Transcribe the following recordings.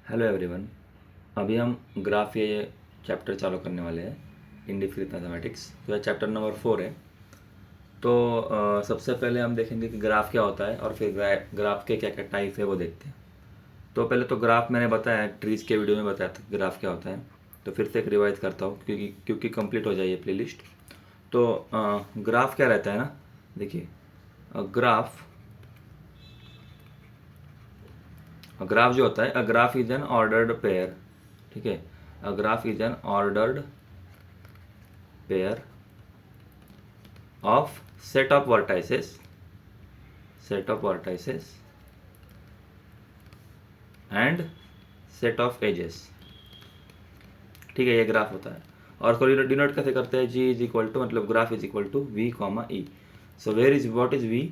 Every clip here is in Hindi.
Hello everyone. अभी हम ग्राफ ये चैप्टर चालू करने वाले हैं, इंडिफिनिट मैथमेटिक्स। तो यह चैप्टर नंबर 4 है। तो सबसे पहले हम देखेंगे कि ग्राफ क्या होता है और फिर ग्राफ के क्या क्या टाइप है वो देखते हैं। तो पहले तो ग्राफ मैंने बताया, ट्रीज के वीडियो में बताया था ग्राफ क्या होता है। तो फिर से एक रिवाइज करता हूँ क्योंकि कंप्लीट हो जाए ये प्लेलिस्ट। तो ग्राफ क्या रहता है ना, देखिए ग्राफ ग्राफ जो होता है, a graph is an ordered pair. ठीक है, a graph is an ordered pair of set of vertices and set of edges। ठीक है, ये ग्राफ होता है। और उसको डिनोट कैसे करते हैं, जी इज इक्वल टू, मतलब graph is equal to V comma E. So where is what is V?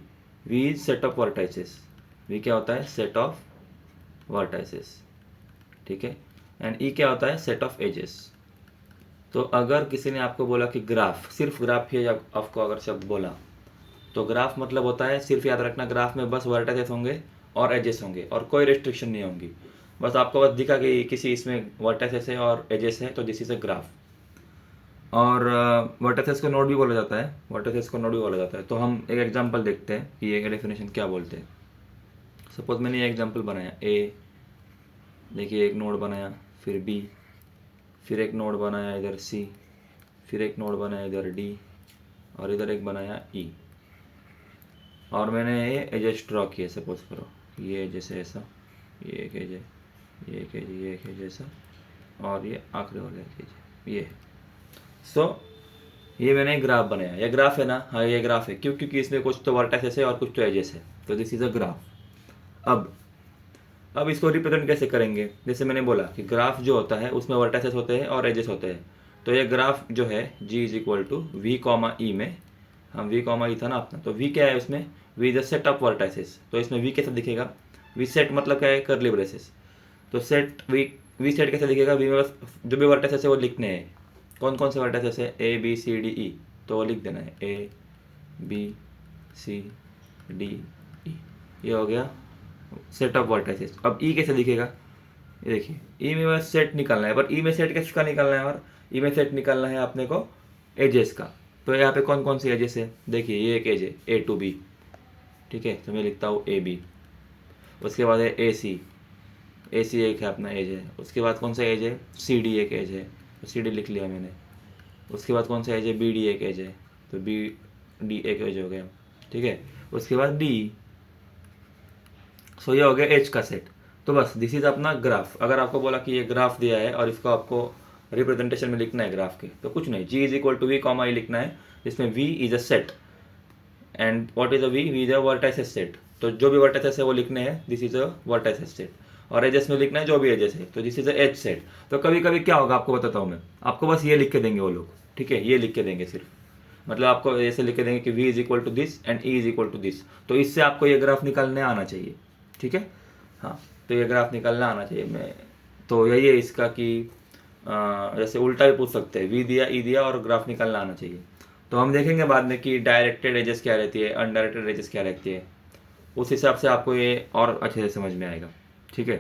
V is set of vertices. V क्या होता है? Set of vertices. ठीक है, एंड ई क्या होता है? Set of edges. तो अगर किसी ने आपको बोला कि ग्राफ, सिर्फ ग्राफ ही आपको अगर शब्द बोला, तो ग्राफ मतलब होता है, सिर्फ याद रखना, ग्राफ में बस वर्टाइसेस होंगे और एजेस होंगे और कोई रेस्ट्रिक्शन नहीं होंगी। बस आपको बस दिखा कि किसी इसमें वर्टाइसेस है और एजेस है, तो दिस इज अ ग्राफ। और वर्टाइसेस को नोड भी बोला जाता है, तो हम एक एग्जांपल देखते हैं कि ये डेफिनेशन क्या बोलते हैं। सपोज मैंने ये एग्जांपल बनाया ए, देखिए एक नोड बनाया, फिर बी, फिर एक नोड बनाया इधर सी, फिर एक नोड बनाया इधर डी, और इधर एक बनाया ई। और मैंने ये एजेस ड्रॉ किए, सपोज करो ये एजेस है ऐसा, ये एक एज है, ये एक एज, ये एक एज ऐसा, और ये आखिरी वाला एक एज ये है। सो ये मैंने एक ग्राफ बनाया। ये ग्राफ है ना? हाँ ये ग्राफ है। क्यों? क्योंकि इसमें कुछ तो वर्टाइसेस है और कुछ तो एजेस है, तो दिस इज अ ग्राफ। अब इसको रिप्रेजेंट कैसे करेंगे? जैसे मैंने बोला कि ग्राफ जो होता है उसमें वर्टाइसेस होते हैं और एजेस होते हैं। तो ये ग्राफ जो है G is equal to V comma E में, हम वी कॉमा ई था ना अपना, तो वी क्या है उसमें? V is a set of vertices. तो इसमें वी कैसे दिखेगा? वी सेट मतलब क्या है? Curly braces. तो सेट वी सेट कैसे दिखेगा? वी में बस जो भी वर्टाइसेस है वो लिखने हैं। कौन कौन से वर्टाइसेस है? A B C D E, तो वो लिख देना है, A B C D E. ये हो गया सेट ऑफ वर्टाइसेस। अब ई कैसे दिखेगा? ये देखिए, ई में बस सेट निकालना है, पर ई में सेट किसका निकालना है? और ई में सेट निकालना है अपने को एजेस का। तो यहाँ पे कौन कौन सी एजेस है? देखिए ये एक एज है ए टू बी, ठीक है, तो मैं लिखता हूँ ए बी। उसके बाद है ए सी एक है अपना एज है। उसके बाद कौन सा एज है? सी डी एक एज है, तो सी डी लिख लिया मैंने। उसके बाद कौन सा एज है? बी डी एक एज है, तो बी डी एक एज हो गया, ठीक है। उसके बाद डी। सो ये हो गया एज का सेट। तो बस दिस इज अपना ग्राफ। अगर आपको बोला कि ये ग्राफ दिया है और इसको आपको रिप्रेजेंटेशन में लिखना है ग्राफ के, तो कुछ नहीं, G is equal to V comma E लिखना है, जिसमें V is a set and what is a V is a vertices set. तो जो भी वर्टाइसेस है वो लिखने हैं, this is a vertices set. और एजेस में लिखना है जो भी एजेस है, तो this is a edge set. तो कभी कभी क्या होगा आपको बताता हूँ मैं, आपको बस ये लिख के देंगे वो लोग, ठीक है, ये लिख के देंगे सिर्फ, मतलब आपको ऐसे लिख के देंगे कि v is equal to this and e is equal to this. तो इससे आपको ये ग्राफ निकालने आना चाहिए, ठीक है। हाँ, तो ये ग्राफ निकालना आना चाहिए। मैं तो यही है इसका कि जैसे उल्टा भी पूछ सकते हैं, v दिया e दिया और ग्राफ निकालना आना चाहिए। तो हम देखेंगे बाद में कि डायरेक्टेड एजेस क्या रहती है, अनडायरेक्टेड एजेस क्या रहती है, उस हिसाब से आपको ये और अच्छे से समझ में आएगा, ठीक है।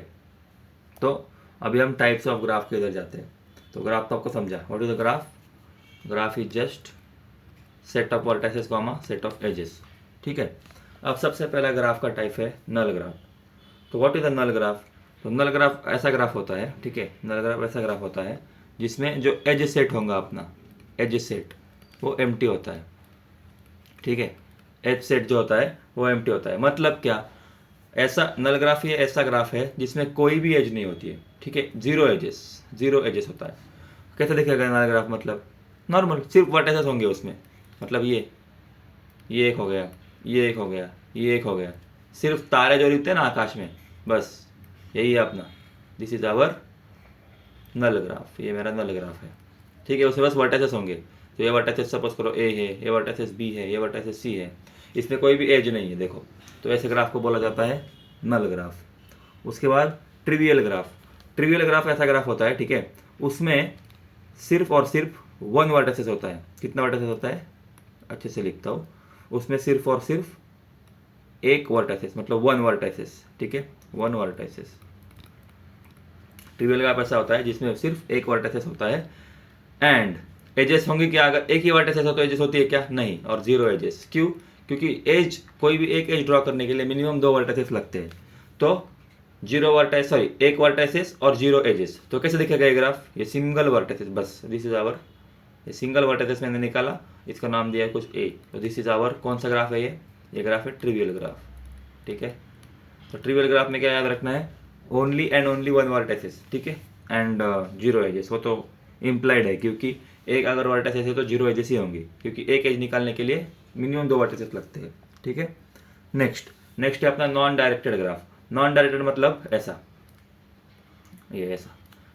तो अभी हम टाइप्स ऑफ ग्राफ के इधर जाते हैं। तो ग्राफ तो आपको समझा, what is the graph? Graph is just set of vertices comma set of edges, ठीक है। अब सबसे पहला ग्राफ का टाइप है नल ग्राफ। तो what is a null graph? तो नल ग्राफ ऐसा ग्राफ होता है, ठीक है, नल ग्राफ ऐसा ग्राफ होता है जिसमें जो एज सेट होगा अपना, एज सेट वो एम्प्टी होता है, ठीक है। एज सेट जो होता है वो एम्प्टी होता है। मतलब क्या? ऐसा नल ग्राफ ही ऐसा ग्राफ है जिसमें कोई भी एज नहीं होती है, ठीक है, जीरो एजेस होता है। कैसे दिखेगा नल ग्राफ? मतलब नॉर्मल, सिर्फ वर्टाइसेस होंगे उसमें, मतलब ये एक हो गया, ये एक हो गया, ये एक हो गया, सिर्फ तारे जो दिखते हैं ना आकाश में, बस यही है अपना, this is our null graph. ये मेरा नल ग्राफ है, ठीक है। उसमें बस वर्टाइसेस होंगे। तो ये वर्टाइसेस सपोज करो ए है, ये वर्टाइसेस बी है, ये वर्टाइसेस सी है, इसमें कोई भी एज नहीं है, देखो। तो ऐसे ग्राफ को बोला जाता है नल ग्राफ। उसके बाद ट्रिवियल ग्राफ। ट्रिवियल ग्राफ ऐसा ग्राफ होता है, ठीक है, उसमें सिर्फ और सिर्फ वन वर्टाइसेस होता है। कितना वर्टाइसेस होता है? अच्छे से लिखता हूँ, उसमें सिर्फ और सिर्फ एक वर्टाइसेस, मतलब वन वर्टाइसेस, ठीक है, वन वर्टाइसेस। ट्रिवियल ग्राफ ऐसा होता है जिसमें सिर्फ एक वर्टिसेस होता है एंड एजेस होंगे क्या? अगर एक ही वर्टिसेस हो तो एजेस होती है क्या? नहीं, और जीरो एजेस। क्यों? क्योंकि एज, कोई भी एक एज ड्रॉ करने के लिए मिनिमम 2 वर्टिसेस लगते हैं। तो एक वर्टिसेस और जीरो एजेस। तो कैसे दिखेगा ये ग्राफ? ये सिंगल वर्टिसेस, बस दिस इज आवर, ये सिंगल वर्टिसेस मैंने निकाला, इसका नाम दिया है कुछ ए। तो दिस इज आवर कौन सा ग्राफ है ये ग्राफ है ट्रिवियल ग्राफ। ठीक है, तो ट्रिवियल ग्राफ में क्या याद रखना है? Only and only one vertices. ठीक है, एंड जीरो एजेस। वो तो इम्प्लाइड है, क्योंकि एक अगर वर्टिसेस है तो जीरो एजेस ही होंगी, क्योंकि एक एज निकालने के लिए मिनिमम 2 वर्टिसेस लगते हैं। ठीक है, नेक्स्ट है अपना non directed graph. Non directed मतलब ऐसा, ये ऐसा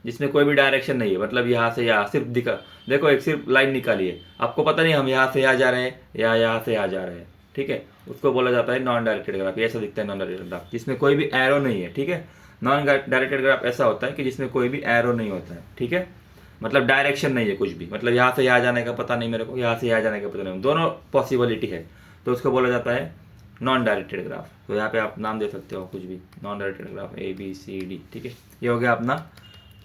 जिसमें कोई भी डायरेक्शन नहीं है, मतलब यहाँ से यहाँ सिर्फ दिखा, देखो एक सिर्फ लाइन निकाली है, आपको पता नहीं हम यहाँ से यहाँ जा रहे हैं या यहाँ से यहाँ जा रहे हैं। ठीक है, उसको बोला जाता है नॉन डायरेक्टेड ग्राफ। ऐसा दिखता है नॉन डायरेक्टेड ग्राफ, जिसमें कोई भी एरो नहीं है। ठीक है, नॉन डायरेक्टेड ग्राफ ऐसा होता है कि जिसमें कोई भी एरो नहीं होता है। ठीक है, मतलब डायरेक्शन नहीं है कुछ भी, मतलब यहाँ से यहाँ जाने का पता नहीं मेरे को, यहाँ से यहाँ जाने का पता नहीं, दोनों पॉसिबिलिटी है, तो उसको बोला जाता है नॉन डायरेक्टेड ग्राफ। तो यहाँ पे आप नाम दे सकते हो कुछ भी, नॉन डायरेक्टेड ग्राफ ABCD। ठीक है, ये हो गया अपना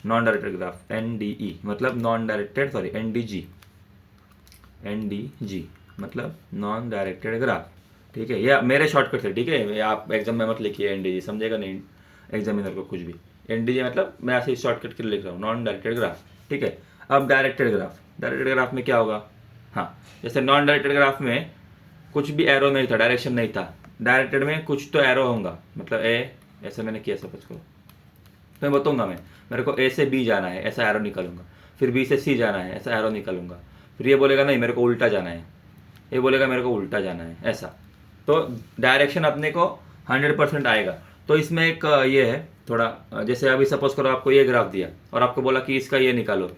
नॉन डायरेक्टेड ग्राफ। NDE मतलब नॉन डायरेक्टेड, सॉरी NDG मतलब नॉन डायरेक्टेड ग्राफ। ठीक है, ये मेरे शॉर्टकट है। ठीक है, आप एग्जाम में मत लिखिए NDG, समझेगा नहीं एग्जामिनर को कुछ भी। NDG मतलब मैं ऐसे शॉर्टकट के लिए लिख रहा हूँ, नॉन डायरेक्टेड ग्राफ। ठीक है, अब डायरेक्टेड ग्राफ में क्या होगा? हाँ, जैसे नॉन डायरेक्टेड ग्राफ में कुछ भी एरो नहीं था, डायरेक्शन नहीं था। डायरेक्टेड में कुछ तो एरो होगा, मतलब ऐसे मैंने किया सपोज करो, तो मैं बताऊंगा मेरे को A से B जाना है, ऐसा एरो निकालूंगा। फिर B से C जाना है, ऐसा एरो निकालूंगा। फिर ये बोलेगा नहीं मेरे को उल्टा जाना है, ये बोलेगा मेरे को उल्टा जाना है, ऐसा। तो डायरेक्शन अपने को 100% आएगा। तो इसमें एक ये है थोड़ा, जैसे अभी सपोज करो आपको ये ग्राफ दिया और आपको बोला कि इसका ये निकालो,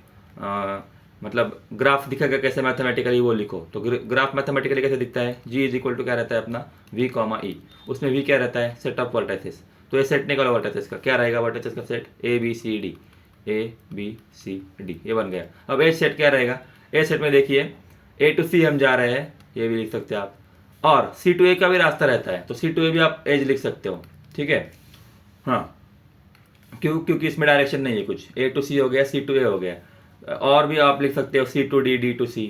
मतलब ग्राफ दिखेगा कैसे मैथमेटिकली वो लिखो। तो ग्राफ मैथमेटिकली कैसे दिखता है? G इज इक्वल टू क्या रहता है अपना V, E। उसमें V क्या रहता है? Set of vertices. तो ये सेट निकालो वर्टिसेस का, क्या रहेगा वर्टिसेस का सेट? ABCD, ये बन गया। अब एज सेट क्या रहेगा? एज सेट में देखिए A to C हम जा रहे हैं, ये भी लिख सकते हैं आप, और C to A का भी रास्ता रहता है, तो C to A भी आप एज लिख सकते हो। ठीक है, हाँ, क्योंकि इसमें डायरेक्शन नहीं है कुछ। A to C हो गया, C to A हो गया, और भी आप लिख सकते हो C to D, D to C,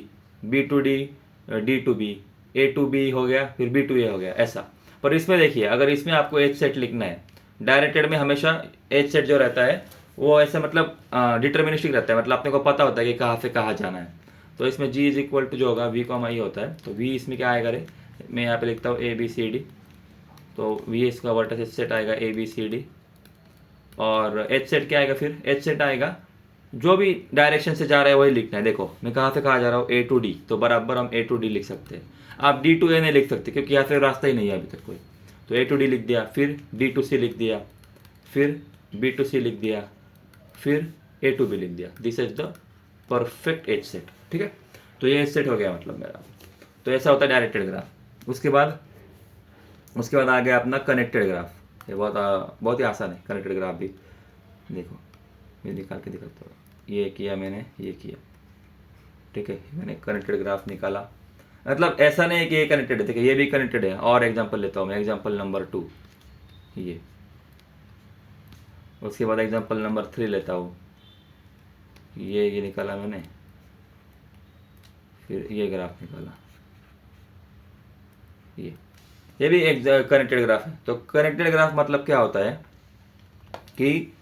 B to D, D to B, A to B हो गया, फिर B to A हो गया, ऐसा। पर इसमें देखिए, अगर इसमें आपको एज सेट लिखना है, डायरेक्टेड में हमेशा एज सेट जो रहता है वो ऐसा मतलब डिटर्मिनिस्टिक रहता है, मतलब अपने को पता होता है कि कहाँ से कहाँ जाना है। तो इसमें G इज इक्वल टू जो होगा V, E होता है। तो V इसमें क्या आएगा रे? मैं यहाँ पे लिखता हूँ ABCD, तो V इसका वर्टिसेस सेट आएगा ABCD, और एच सेट क्या आएगा? फिर एच सेट आएगा जो भी डायरेक्शन से जा रहा है वही लिखना है। देखो मैं कहाँ से कहाँ जा रहा हूँ, A to D, तो बराबर हम A to D लिख सकते हैं। आप D to A नहीं लिख सकते क्योंकि यहाँ से रास्ता ही नहीं है अभी तक कोई। तो A to D लिख दिया, फिर D to C लिख दिया, फिर B to C लिख दिया, फिर A to B लिख दिया। This is the perfect edge set. ठीक है, तो ये एज सेट हो गया मतलब मेरा। तो ऐसा होता है डायरेक्टेड ग्राफ। उसके बाद आ गया अपना कनेक्टेड ग्राफ। ये बहुत ही आसान है कनेक्टेड ग्राफ भी। देखो मैं निकाल के दिखाता हूँ, ये किया मैंने, ये किया। ठीक है, मैंने कनेक्टेड ग्राफ निकाला, मतलब ऐसा नहीं है कि ये कनेक्टेड है। देखिए ये भी कनेक्टेड है। और एग्जांपल लेता हूँ मैं, एग्जांपल नंबर 2 ये, उसके बाद एग्जांपल नंबर 3 लेता हूँ, ये निकाला मैंने, फिर ये ग्राफ निकाला, ये भी एक कनेक्टेड ग्राफ है। तो कनेक्टेड ग्राफ मतलब क्या होता है कि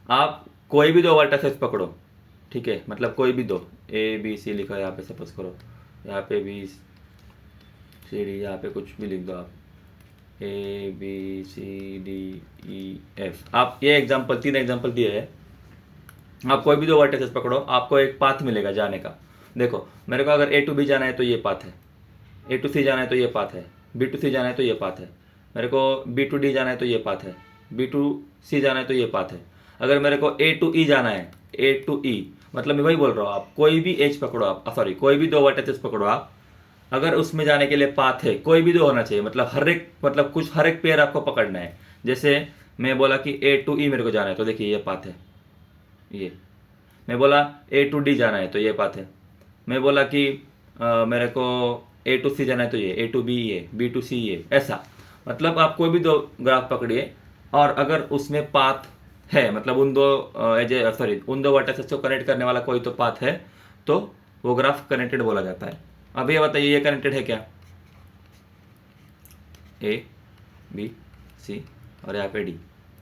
आप कोई भी 2 वर्टिसेस पकड़ो। ठीक है, मतलब कोई भी 2, ABC लिखा है यहाँ पे सपोज करो, यहाँ पे BCD, यहाँ पे कुछ भी लिख दो आप, ABCDEF। आप ये एग्जांपल 3 एग्जांपल दिए हैं। आप कोई भी 2 वर्टिसेस पकड़ो, आपको एक पाथ मिलेगा जाने का। देखो मेरे को अगर A to B जाना है तो ये पाथ है, A to C जाना है तो ये पाथ है, B to C जाना है तो ये पाथ है, मेरे को B to D जाना है तो ये पाथ है, B to C जाना है तो ये पाथ है। अगर मेरे को A to E जाना है, A to E मतलब मैं वही बोल रहा हूँ, आप कोई भी एज पकड़ो, आप सॉरी कोई भी 2 वर्टिसेस पकड़ो आप, अगर उसमें जाने के लिए पाथ है, कोई भी 2 होना चाहिए, मतलब हर एक पेयर आपको पकड़ना है। जैसे मैं बोला कि A to E मेरे को जाना है, तो देखिए ये पाथ है, ये। मैं बोला A to D जाना है तो ये पाथ है। मैं बोला कि मेरे को A to C जाना है तो ये, A to B ये, B to C ये, ऐसा। मतलब आप कोई भी 2 ग्राफ पकड़िए, और अगर उसमें पाथ है, मतलब उन दो एजेस सॉरी उन दो वर्टेक्सेस को कनेक्ट करने वाला कोई तो पाथ है, तो वो ग्राफ कनेक्टेड बोला जाता है। अब ये बताइए ये कनेक्टेड है क्या? ए बी सी और यहाँ पे डी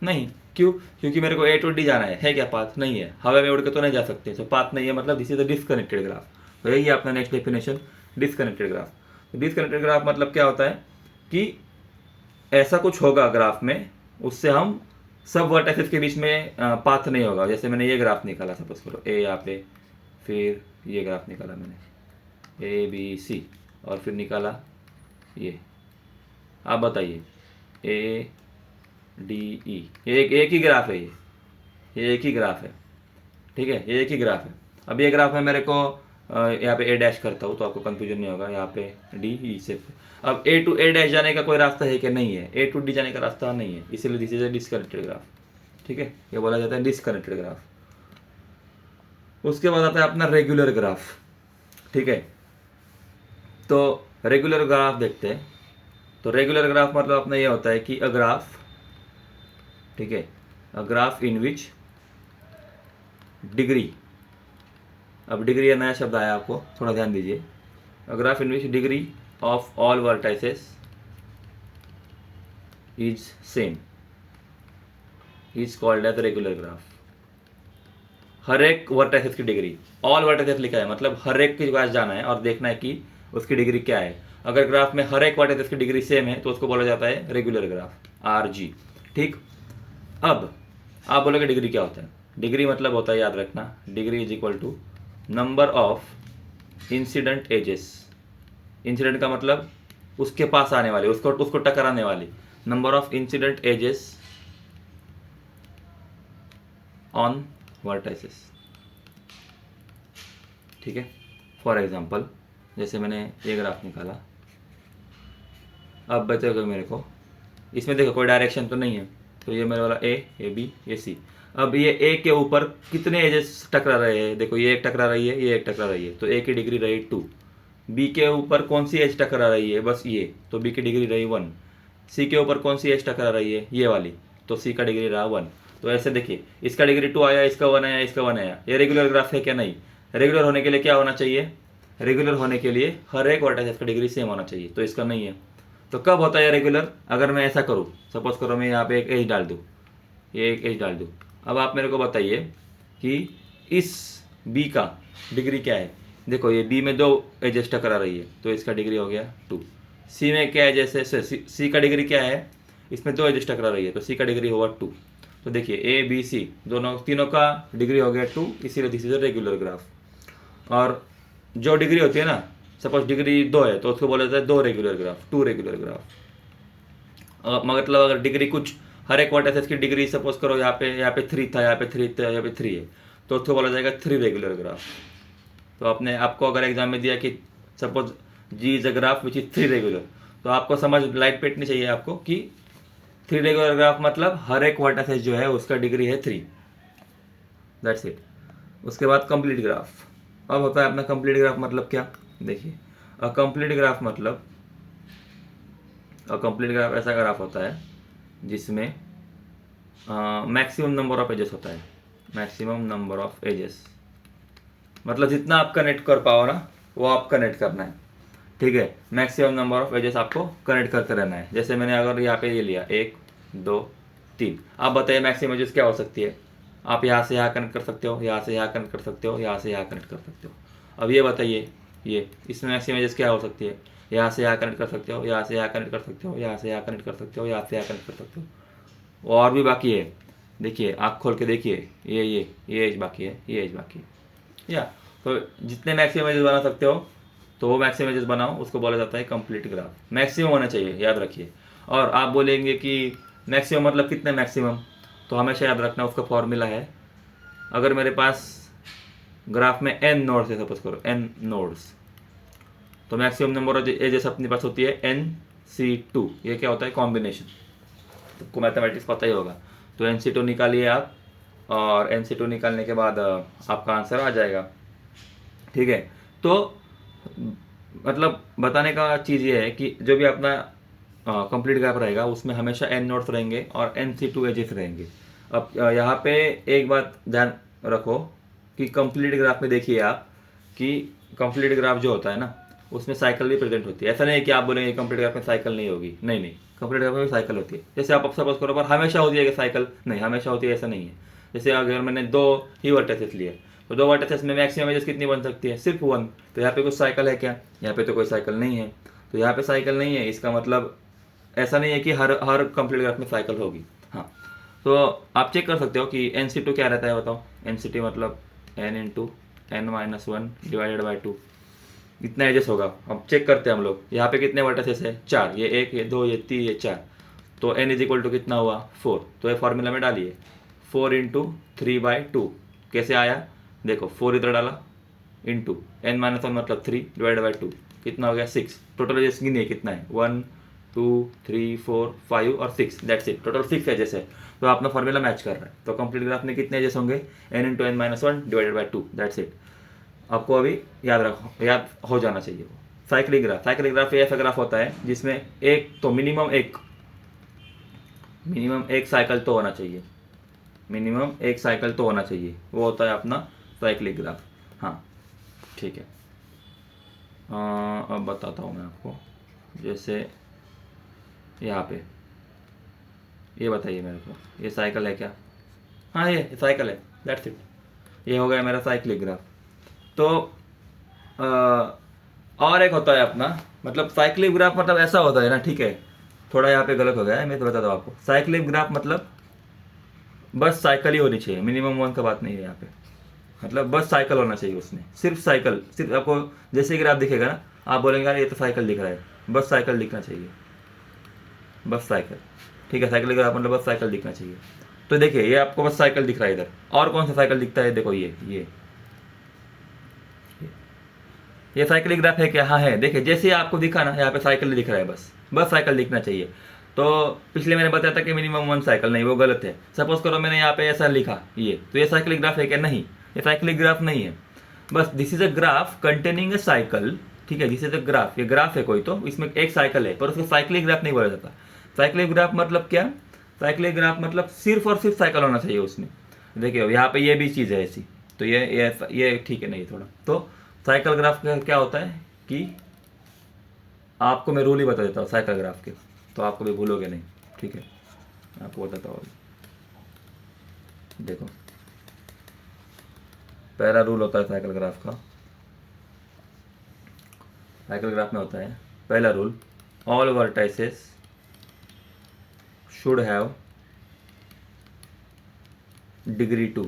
नहीं। क्यों? क्योंकि मेरे को ए टू डी जाना है क्या पाथ? नहीं है, हवा में उड़ के तो नहीं जा सकते, तो पाथ नहीं है, मतलब this is a disconnected graph. तो यही है अपना next definition, disconnected graph. Disconnected graph मतलब क्या होता है कि ऐसा कुछ होगा ग्राफ में, उससे हम सब वर्टेक्सेस के बीच में पाथ नहीं होगा। जैसे मैंने ये ग्राफ निकाला, सपोज करो ए यहाँ पे, फिर ये ग्राफ निकाला मैंने ए बी सी, और फिर निकाला ये। आप बताइए ए डी ई, ये एक ही ग्राफ है, ये एक ही ग्राफ है, ठीक है, ये एक ही ग्राफ है। अब ये ग्राफ है मेरे को यहाँ पे ए डैश करता हूँ तो आपको कंफ्यूजन नहीं होगा, यहाँ पे डी ई से। अब ए टू ए डैश जाने का कोई रास्ता है कि नहीं है? ए टू डी जाने का रास्ता नहीं है, इसीलिए this is a disconnected graph, ठीक है, ये बोला जाता है डिसकनेक्टेड ग्राफ। उसके बाद आता है अपना रेगुलर ग्राफ, ठीक है। तो रेगुलर ग्राफ देखते हैं। तो रेगुलर ग्राफ मतलब अपना ये होता है कि अ ग्राफ, ठीक है, a graph in which degree, अब डिग्री नया शब्द आया आपको, थोड़ा ध्यान दीजिए। A graph in which degree of all vertices is same is called as regular graph. हर एक वर्टाइसेस की डिग्री, ऑल वर्टाइसेस लिखा है, मतलब हर एक के पास जाना है और देखना है कि उसकी डिग्री क्या है। अगर ग्राफ में हर एक वर्टाइसेस की डिग्री सेम है तो उसको बोला जाता है रेगुलर ग्राफ, आर जी, ठीक। अब आप बोलोगे डिग्री क्या होता है? डिग्री मतलब होता है, याद रखना, degree is equal to number of incident edges. Incident का मतलब उसके पास आने वाले, उसको टकराने वाली, number of incident edges on vertices, ठीक है। फॉर एग्जांपल जैसे मैंने ये ग्राफ निकाला, अब बचेगा मेरे को, इसमें देखो कोई डायरेक्शन तो नहीं है, तो ये मेरे वाला ए बी ये सी। अब ये ए के ऊपर कितने एजेस टकरा रहे हैं? देखो ये एक टकरा रही है, ये एक टकरा रही है, तो ए की डिग्री रही 2। बी के ऊपर कौन सी एज टकरा रही है? बस ये, तो बी की डिग्री रही 1। सी के ऊपर कौन सी एज टकरा रही है? ये वाली, तो सी का डिग्री रहा 1। तो ऐसे देखिए, इसका डिग्री 2 आया, इसका 1 आया, इसका 1 आया। ये रेगुलर ग्राफ है क्या? नहीं। रेगुलर होने के लिए क्या होना चाहिए? रेगुलर होने के लिए हर एक वर्टाइसेस का डिग्री सेम होना चाहिए, तो इसका नहीं है। तो कब होता है रेगुलर? अगर मैं ऐसा करूँ, सपोज करो मैं यहाँ पे एक एज डाल दूँ, ये एक एज डाल दूँ। अब आप मेरे को बताइए कि इस बी का डिग्री क्या है? देखो ये बी में 2 एजेस टकरा रही है, तो इसका डिग्री हो गया 2। सी में क्या एजेस है? सी का डिग्री क्या है? इसमें 2 एजेस टकरा रही है, तो सी का डिग्री होगा 2। तो देखिए ए बी सी तीनों का डिग्री हो गया 2, इसीलिए this is a regular graph. और जो डिग्री होती है ना, सपोज डिग्री 2 है तो उसको बोला जाता है 2 रेगुलर ग्राफ, 2 रेगुलर ग्राफ। मतलब अगर डिग्री कुछ हर एक वर्टाइसेस की डिग्री सपोज करो यहाँ पे 3 था, यहाँ पे 3 था, यहाँ पे 3 है, तो उसको बोला जाएगा 3 रेगुलर ग्राफ। तो आपको अगर एग्जाम में दिया कि suppose G is a graph which is 3 regular, तो आपको समझ लाइट पेटनी चाहिए आपको कि 3 रेगुलर ग्राफ मतलब हर एक वर्टाइसेस जो है उसका डिग्री है 3, दैट्स इट। उसके बाद कंप्लीट ग्राफ। अब होता है अपना कंप्लीट ग्राफ मतलब क्या? देखिए अ कंप्लीट ग्राफ मतलब, अ कंप्लीट ग्राफ ऐसा ग्राफ होता है जिसमें मैक्सिमम नंबर ऑफ एजेस होता है। मैक्सिमम नंबर ऑफ एजेस मतलब जितना आप कनेक्ट कर पाओ ना, वो आप कनेक्ट करना है, ठीक है। मैक्सिमम नंबर ऑफ एजेस आपको कनेक्ट करते रहना है। जैसे मैंने अगर यहाँ पे ये लिया 1 2 3, आप बताइए मैक्सिमम एजेस क्या हो सकती है? आप यहाँ से यहाँ कनेक्ट कर सकते हो, यहाँ से यहाँ कनेक्ट कर सकते हो, यहाँ से यहाँ कनेक्ट कर सकते हो। अब ये बताइए ये इसमें मैक्सिमम एजेस क्या हो सकती है? यहाँ से यहाँ कनेक्ट कर सकते हो, यहाँ से यहाँ कनेक्ट कर सकते हो, यहाँ से यहाँ कनेक्ट कर सकते हो, यहाँ से यहाँ कनेक्ट कर सकते हो। और भी बाकी है, देखिए आँख खोल के देखिए, ये एज बाकी है, ये एज बाकी है, या तो जितने मैक्सिमम एजेस बना सकते हो तो वो मैक्सिमम एजेस बनाओ, उसको बोला जाता है कंप्लीट ग्राफ। मैक्सिमम होना चाहिए, याद रखिए। और आप बोलेंगे कि मैक्सिमम मतलब कितने मैक्सिमम, तो हमेशा याद रखना उसका फॉर्मूला है, अगर मेरे पास ग्राफ में n नोड्स है, सपोज करो n नोड्स, तो मैक्सिमम नंबर ऑफ एजेस अपने पास होती है NC2। ये क्या होता है? कॉम्बिनेशन। तो मैथमेटिक्स पता ही होगा, तो NC2 निकालिए आप, और NC2 निकालने के बाद आपका आंसर आ जाएगा, ठीक है। तो मतलब बताने का चीज़ ये है कि जो भी अपना कंप्लीट ग्राफ रहेगा उसमें हमेशा n नोड्स रहेंगे और NC2 एजेस रहेंगे। अब यहाँ पे एक बात ध्यान रखो कि कंप्लीट ग्राफ में देखिए आप कि कंप्लीट ग्राफ जो होता है ना उसमें साइकिल भी प्रेजेंट होती है। ऐसा नहीं है कि आप बोलेंगे कंप्लीट ग्राफ में साइकिल नहीं होगी, नहीं नहीं, कंप्लीट ग्राफ में भी साइकिल होती है। जैसे आप सपोज करो पर हमेशा होती है कि साइकिल, नहीं हमेशा होती है ऐसा नहीं है। जैसे अगर मैंने 2 ही वर्टिसेस लिए तो 2 वर्टिसेस में मैक्सिमम एजेस कितनी बन सकती है, सिर्फ 1। तो यहाँ पे कुछ साइकिल है क्या, यहाँ पे तो कोई साइकिल नहीं है। तो यहाँ पे साइकिल नहीं है, इसका मतलब ऐसा नहीं है कि हर कंप्लीट ग्राफ में साइकिल होगी। हाँ, तो आप चेक कर सकते हो कि NC2 क्या रहता है, बताओ। NC2 मतलब n into n-1 divided by 2, इतना एजेस होगा। अब चेक करते हैं हम लोग, यहाँ पे कितने वर्टिसेस है, 4, ये 1, ये 2, ये 3, ये 4। तो n इज इक्वल टू कितना हुआ, 4। तो ये फॉर्मूला में डालिए 4 इंटू 3/2। कैसे आया, देखो 4 इधर डाला इंटू n-1 मतलब 3 डिवाइड बाई 2, कितना हो गया 6। टोटल एजेस गिनिए कितना है, 1 2 3 4 5 और 6, दैट्स इट। टोटल 6 एजेस है। तो अपना फॉर्मूला मैच कर रहा है। तो कंप्लीट ग्राफ में कितने एजेस होंगे, n into n-1 divided by 2, that's it. आपको अभी याद हो जाना चाहिए। साइक्लिक ग्राफ ऐसा ग्राफ होता है जिसमें एक तो मिनिमम एक साइकिल तो होना चाहिए, मिनिमम एक साइकिल तो होना चाहिए, वो होता है अपना साइक्लिक ग्राफ। हाँ ठीक है। अब बताता हूँ मैं आपको। जैसे यहाँ पे ये बताइए मेरे को, ये साइकिल है क्या, हाँ ये साइकिल है, दैट्स इट। ये हो गया मेरा साइक्लिक ग्राफ। तो और एक होता है अपना, मतलब साइक्लिक ग्राफ मतलब ऐसा होता है ना, ठीक है थोड़ा यहाँ पे गलत हो गया है, मैं तो बताता हूँ आपको। साइक्लिक ग्राफ मतलब बस साइकिल ही होनी चाहिए, मिनिमम 1 का बात नहीं है यहाँ पे। मतलब बस साइकिल होना चाहिए उसमें, सिर्फ साइकिल। सिर्फ आपको जैसे ग्राफ दिखेगा ना आप बोलेंगे यार ये तो साइकिल दिख रहा है, बस साइकिल दिखना चाहिए, बस साइकिल। ठीक है, साइकिल ग्राफ मतलब बस साइकिल दिखना चाहिए। तो देखिए ये आपको बस साइकिल दिख रहा है इधर, और कौन सा साइकिल दिखता है, देखो ये साइकिल ग्राफ है क्या, हाँ है। देखिए जैसे आपको दिखा ना यहाँ पे साइकिल दिख रहा है, बस साइकिल दिखना चाहिए। तो पिछले मैंने बताया था कि मिनिमम 1 साइकिल, नहीं वो गलत है। सपोज करो मैंने यहाँ पे ऐसा लिखा ये, तो ये साइकिल ग्राफ है क्या, नहीं ये साइकिल ग्राफ नहीं है। बस this is a graph containing a cycle, ठीक है, दिस इज अ ग्राफ, ये ग्राफ है कोई, तो इसमें एक साइकिल है पर उसको साइकिल ग्राफ नहीं बोला जाता। साइकिल ग्राफ मतलब क्या, साइकिल ग्राफ मतलब सिर्फ और सिर्फ साइकिल होना चाहिए उसमें। देखिए यहाँ पे ये भी चीज़ है ऐसी, तो ये ठीक है नहीं थोड़ा। तो साइकिल ग्राफ का क्या होता है कि आपको मैं रूल ही बता देता हूँ साइकिल ग्राफ के, तो आप कभी भूलोगे नहीं, ठीक है। आपको बताता हूँ, देखो पहला रूल होता है साइकिल ग्राफ का। साइकिल ग्राफ में होता है पहला rule, all vertices should have degree 2,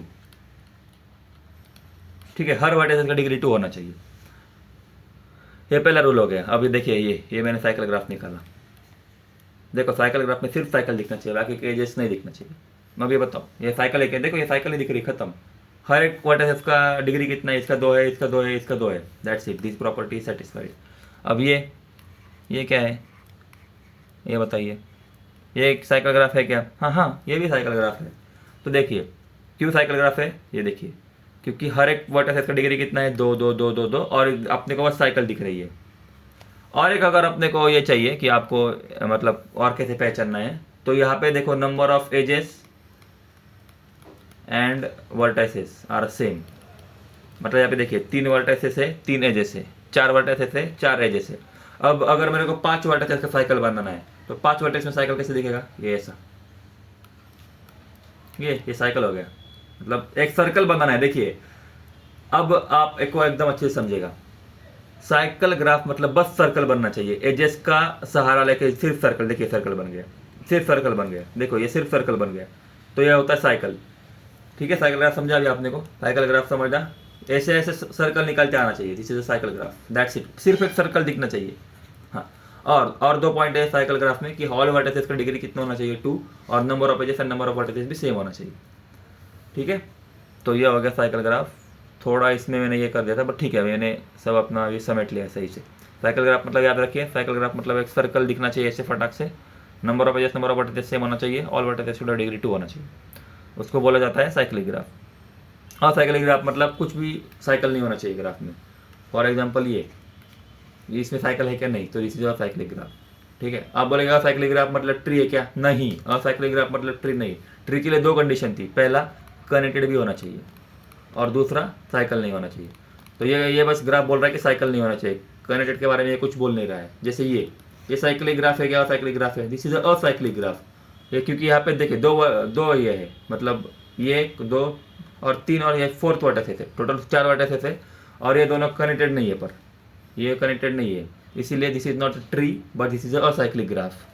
ठीक है, हर वर्टाइसेस का डिग्री 2 होना चाहिए। ये पहला रूल हो गया। अब ये देखिए ये मैंने साइकिल ग्राफ निकाला, देखो साइकिल ग्राफ में सिर्फ साइकिल दिखना चाहिए, बाकी के एजेस नहीं दिखना चाहिए। मैं अभी बताओ ये साइकिल है क्या, देखो ये साइकिल ही दिख रही, खत्म। हर एक वर्टाइसेस का डिग्री कितना है, इसका 2 है, इसका 2 है, इसका 2 है, that's it, this property is satisfied. अब ये क्या है, ये बताइए, ये एक साइकिल ग्राफ है क्या, हाँ ये भी साइकिल ग्राफ है। तो देखिए क्यों साइकिल ग्राफ है, ये देखिए क्योंकि हर एक वर्टेक्स का डिग्री कितना है, 2 2 2 2 2, और अपने को बस साइकिल दिख रही है। और एक अगर अपने को ये चाहिए कि आपको मतलब और कैसे पहचानना है, तो यहाँ पे देखो number of edges and vertices are same. मतलब यहाँ पे देखिए 3 वर्टाइसेस है, 3 एजेस है, 4 वर्टाइसेस है, 4 एजेस है। अब अगर मेरे को 5 वर्टाइसेस का साइकिल बनाना है तो 5 वर्टेक्स में साइकिल कैसे दिखेगा, ये ऐसा, ये साइकिल हो गया। मतलब एक सर्कल बनाना है। देखिए अब आप एक को एकदम अच्छे से समझेगा, साइकिल ग्राफ मतलब बस सर्कल बनना चाहिए, एजेस का सहारा लेके सिर्फ सर्कल। देखिए सर्कल बन गया, सिर्फ सर्कल बन गया, देखो ये सिर्फ सर्कल बन गया, तो यह होता है साइकिल। ठीक है, साइकिल ग्राफ समझा अभी आपने को, साइकिल ग्राफ समझा, ऐसे ऐसे सर्कल निकलते आना चाहिए, this is a cycle graph, that's it, सिर्फ एक सर्कल दिखना चाहिए। हाँ, और 2 पॉइंट है साइकिल ग्राफ में कि ऑल वर्टिसेस का डिग्री कितना होना चाहिए, 2, और number of edges and number of vertices भी सेम होना चाहिए। ठीक है, तो ये हो गया साइकिल ग्राफ। थोड़ा इसमें मैंने ये कर दिया था, बट ठीक है मैंने सब अपना ये समेट लिया सही से। साइकिल ग्राफ मतलब याद रखिए, साइकिल ग्राफ मतलब एक सर्कल दिखना चाहिए ऐसे फटाक से, number of edges number of vertices same होना चाहिए, ऑल वर्टिसेस शुड डिग्री 2 होना चाहिए, उसको बोला जाता है साइकिल ग्राफ। हाँ, साइकिल ग्राफ मतलब कुछ भी साइकिल नहीं होना चाहिए ग्राफ में। फॉर एग्जाम्पल ये इसमें साइकिल है क्या, नहीं, तो this is a cyclic graph. ठीक है, आप बोलेगा साइक्लिक ग्राफ मतलब ट्री है क्या, नहीं, असाइक्लिक ग्राफ मतलब ट्री नहीं, ट्री के लिए 2 कंडीशन थी, पहला कनेक्टेड भी होना चाहिए और दूसरा साइकिल नहीं होना चाहिए। तो ये बस ग्राफ बोल रहा है कि साइकिल नहीं होना चाहिए, कनेक्टेड के बारे में ये कुछ बोल नहीं रहा है। जैसे ये साइक्लिक ग्राफ है क्या, साइक्लिक ग्राफ है, दिस इज असाइक्लिक ग्राफ। ये क्योंकि यहाँ पे देखिए दो ये है, मतलब ये 2 और 3 और ये 4th वर्टेक्स है, टोटल 4 वर्टेक्स है और ये दोनों कनेक्टेड नहीं है, पर ये कनेक्टेड नहीं है, इसीलिए this is not a tree but this is acyclic graph.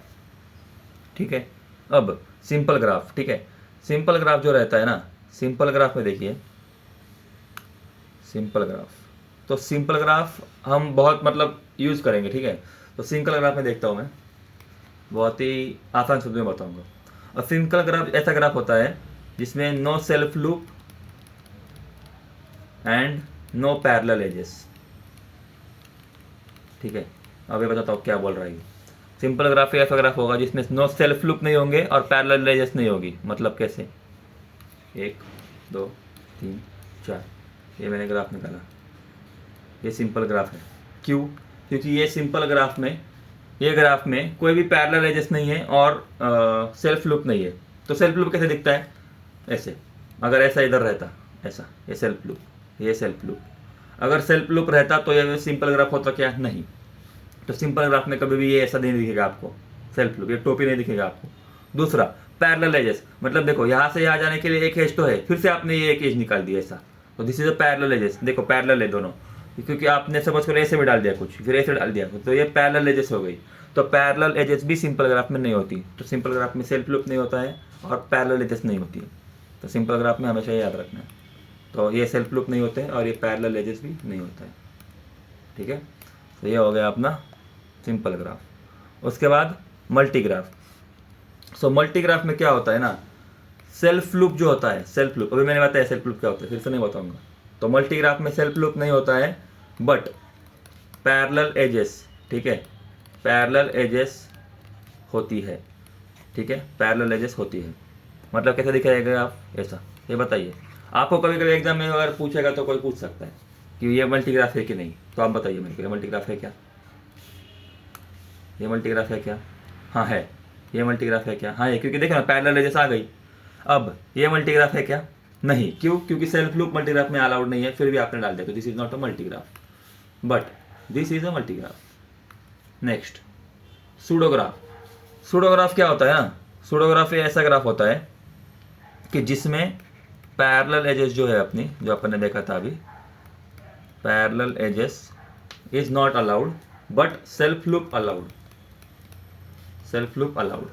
ठीक है, अब सिंपल ग्राफ। ठीक है, सिंपल ग्राफ जो रहता है ना, सिंपल ग्राफ में देखिए, सिंपल ग्राफ, तो सिंपल ग्राफ हम बहुत मतलब यूज़ करेंगे। ठीक है, तो सिंपल ग्राफ में देखता हूँ मैं, बहुत ही आसान शब्द में बताऊंगा। और सिंपल ग्राफ ऐसा ग्राफ होता है जिसमें no self loop and no parallel edges. ठीक है, अब ये बताता हूँ क्या बोल रहा है। सिंपल ग्राफ ऐसा ग्राफ होगा जिसमें नो सेल्फ लूप नहीं होंगे और पैरेलल एजेस नहीं होगी। मतलब कैसे, 1 2 3 4, ये मैंने ग्राफ निकाला, ये सिंपल ग्राफ है। क्यों? क्योंकि ये सिंपल ग्राफ में, ये ग्राफ में कोई भी पैरेलल एजेस नहीं है और सेल्फ लूप नहीं है। तो सेल्फ लूप कैसे दिखता है, ऐसे, अगर ऐसा इधर रहता, ऐसा, ये सेल्फ लूप, ये सेल्फ लूप। अगर सेल्फ लूप रहता तो ये सिंपल ग्राफ होता क्या, नहीं। तो सिंपल ग्राफ में कभी भी ये ऐसा नहीं दिखेगा आपको, सेल्फ लूप, ये टोपी नहीं दिखेगा आपको। दूसरा, पैरेलल एजेस, मतलब देखो यहाँ से यहाँ जाने के लिए एक एज तो है, फिर से आपने ये एक एज निकाल दिया ऐसा, तो this is a parallel edges. देखो पैरेलल है दोनों, क्योंकि आपने सपोज करो ऐसे भी डाल दिया कुछ, फिर ऐसे डाल दिया कुछ, तो ये पैरेलल एजेस हो गई। तो पैरेलल एजेस भी सिंपल ग्राफ में नहीं होती। तो सिंपल ग्राफ में सेल्फ लूप नहीं होता है और पैरेलल एजेस नहीं होती है। तो सिंपल ग्राफ में हमेशा याद रखना है। तो ये सेल्फ लूप नहीं होते हैं और ये पैरेलल एजेस भी नहीं होता है। ठीक है, तो ये हो गया अपना सिंपल ग्राफ। उसके बाद multi graph. So multi graph में क्या होता है ना, सेल्फ लूप जो होता है, सेल्फ लूप, अभी मैंने बताया सेल्फ लूप क्या होता है, फिर से नहीं बताऊंगा। तो मल्टी ग्राफ में सेल्फ लूप नहीं होता है बट पैरेलल एजेस, ठीक है, पैरेलल एजेस होती है। ठीक है, पैरेलल एजेस होती है। मतलब कैसे दिखाएगा आप, ऐसा, ये बताइए। आपको कभी कभी एग्जाम में अगर पूछेगा तो कोई पूछ सकता है कि ये मल्टी ग्राफ है कि नहीं, तो आप बताइए मेरे को, ये मल्टी ग्राफ है क्या, ये मल्टी ग्राफ है क्या, हाँ है, ये मल्टी ग्राफ है क्या, हाँ है, क्योंकि देखो ना पैरेलल एजेस आ गई। अब ये मल्टी ग्राफ है क्या, नहीं, क्यों, क्योंकि सेल्फ लूप मल्टी ग्राफ में अलाउड नहीं है, फिर भी आपने डाल दिया, तो this is not a multi graph but this is a multi graph. Next, pseudograph. Pseudograph क्या होता है ना, सूडोग्राफ ऐसा ग्राफ होता है कि जिसमें पैरेलल एजेस जो है अपनी, जो अपन ने देखा था अभी, parallel edges is not allowed but self loop allowed, self loop allowed.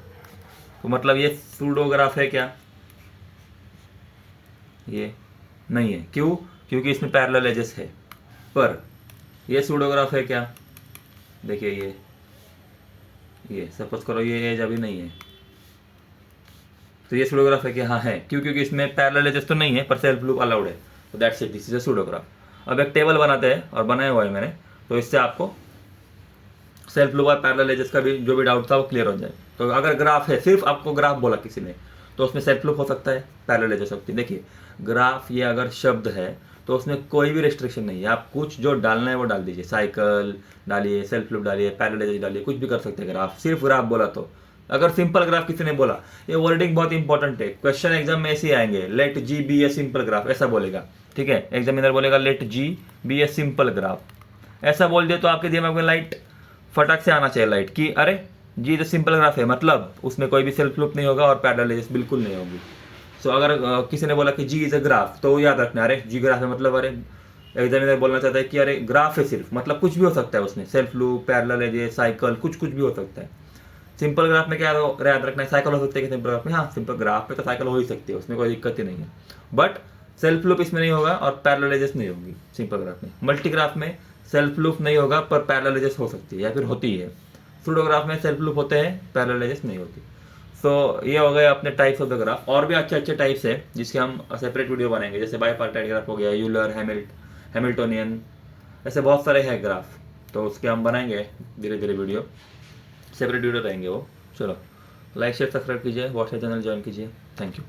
तो मतलब ये सूडोग्राफ है क्या, ये नहीं है। क्यों? क्योंकि इसमें पैरेलल एजेस है। पर ये सूडोग्राफ है क्या, देखिए ये सपोज करो ये एज अभी नहीं है, तो ये सूडोग्राफ है कि हाँ है, क्यों, क्योंकि इसमें पैरेलल एजेस तो नहीं है पर सेल्फ लूप अलाउड है। तो that's it, this is a pseudograph. अब एक टेबल बनाते हैं और बनाया हुआ है मैंने, तो इससे आपको सेल्फ लूप और पैरेलल एजेस का भी जो भी डाउट था वो क्लियर हो जाए। तो अगर ग्राफ है, सिर्फ आपको ग्राफ बोला किसी ने, तो उसमें सेल्फ लूप हो सकता है, पैरेलल एजेस सकती है। देखिए ग्राफ ये अगर शब्द है तो उसमें कोई भी रेस्ट्रिक्शन नहीं है, आप कुछ जो डालना है वो डाल दीजिए, साइकिल डालिए, सेल्फ लूप डालिए, पैरेलल एजेस डालिए, कुछ भी कर सकते हैं ग्राफ, सिर्फ ग्राफ बोला तो। अगर सिंपल ग्राफ किसी ने बोला, ये वर्डिंग बहुत इंपॉर्टेंट है, क्वेश्चन एग्जाम में ऐसे ही आएंगे, let G be a simple graph, ऐसा बोलेगा। ठीक है, एग्जामिनर बोलेगा let G be a simple graph, ऐसा बोल दिया तो आपके दिमाग में लाइट फटाक से आना चाहिए, लाइट कि अरे जी तो सिंपल ग्राफ है, मतलब उसमें कोई भी सेल्फ लूप नहीं होगा और पैरेलल एजेस बिल्कुल नहीं होगी। सो अगर किसी ने बोला कि जी इज अ ग्राफ, तो याद रखना, अरे जी ग्राफ है मतलब, अरे एग्जामिनर बोलना चाहता है कि अरे ग्राफ है सिर्फ, मतलब कुछ भी हो सकता है उसमें, self loop, parallel edges, cycle, कुछ भी हो सकता है। सिंपल ग्राफ में क्या याद रखना है, साइकिल हो सकती है सिंपल ग्राफ में, हाँ सिंपल ग्राफ पे तो साइकिल हो ही सकती है, उसमें कोई दिक्कत ही नहीं है, बट सेल्फ लूप इसमें नहीं होगा और पैरेलल एजेस नहीं होगी सिंपल ग्राफ में। मल्टी ग्राफ में सेल्फ लूप नहीं होगा पर पैरेलल एजेस हो सकती है या फिर होती है। सूडोग्राफ में सेल्फ लूप होते हैं, पैरेलल एजेस नहीं होती। सो ये हो गए अपने टाइप्स ऑफ द ग्राफ। और भी अच्छे टाइप्स है जिसके हम सेपरेट वीडियो बनाएंगे, जैसे बाइपार्टाइट ग्राफ हो गया, यूलर, हैमिल्टोनियन, ऐसे बहुत सारे हैं ग्राफ, तो उसके हम बनाएंगे धीरे धीरे वीडियो, सेपरेट वीडियो रहेंगे वो। चलो लाइक शेयर सब्सक्राइब कीजिए, व्हाट्सएप चैनल ज्वाइन कीजिए। Thank you.